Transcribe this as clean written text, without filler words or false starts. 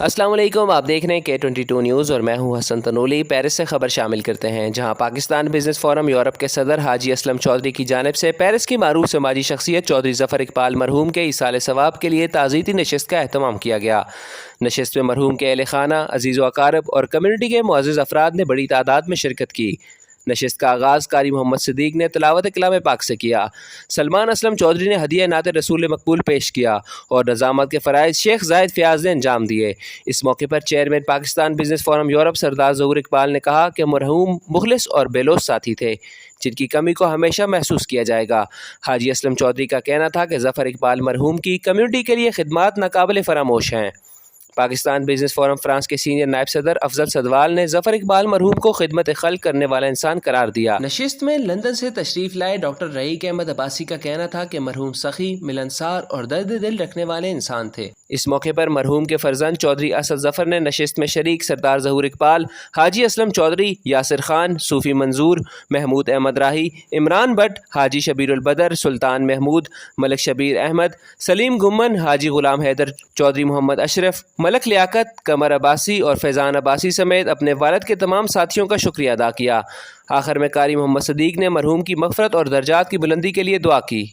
السلام علیکم، آپ دیکھ رہے ہیں K22 نیوز اور میں ہوں حسن تنولی۔ پیرس سے خبر شامل کرتے ہیں، جہاں پاکستان بزنس فورم یورپ کے صدر حاجی اسلم چودھری کی جانب سے پیرس کی معروف سماجی شخصیت چودھری ظفر اقبال مرحوم کے ایصال ثواب کے لیے تعزیتی نشست کا اہتمام کیا گیا۔ نشست میں مرحوم کے اہل خانہ، عزیز و اقارب اور کمیونٹی کے معزز افراد نے بڑی تعداد میں شرکت کی۔ نشست کا آغاز قاری محمد صدیق نے تلاوت کلام پاک سے کیا۔ سلمان اسلم چودھری نے ہدیہ نعت رسول مقبول پیش کیا اور نظامت کے فرائض شیخ زاہد فیاض نے انجام دیے۔ اس موقع پر chairman Pakistan business forum Europe Sardar Zahoor Iqbal نے کہا کہ مرحوم مخلص اور بے لوث ساتھی تھے، جن کی کمی کو ہمیشہ محسوس کیا جائے گا۔ حاجی اسلم چودھری کا کہنا تھا کہ ظفر اقبال مرحوم کی کمیونٹی کے لیے خدمات ناقابل فراموش ہیں۔ پاکستان بزنس فورم فرانس کے سینئر نائب صدر افضل سدوال نے ظفر اقبال مرحوم کو خدمت خلق کرنے والا انسان قرار دیا۔ نشست میں لندن سے تشریف لائے ڈاکٹر رحیق احمد عباسی کا کہنا تھا کہ مرحوم سخی، ملنسار اور درد دل رکھنے والے انسان تھے۔ اس موقع پر مرحوم کے فرزند چودھری اسد ظفر نے نشست میں شریک سردار ظہور اقبال، حاجی اسلم چودھری، یاسر خان، صوفی منظور، محمود احمد راہی، عمران بٹ، حاجی شبیر البدر، سلطان محمود، ملک شبیر احمد، سلیم گمن، حاجی غلام حیدر، چودھری محمد اشرف، ملک لیاقت، قمر عباسی اور فیضان عباسی سمیت اپنے والد کے تمام ساتھیوں کا شکریہ ادا کیا۔ آخر میں قاری محمد صدیق نے مرحوم کی مغفرت اور درجات کی بلندی کے لیے دعا کی۔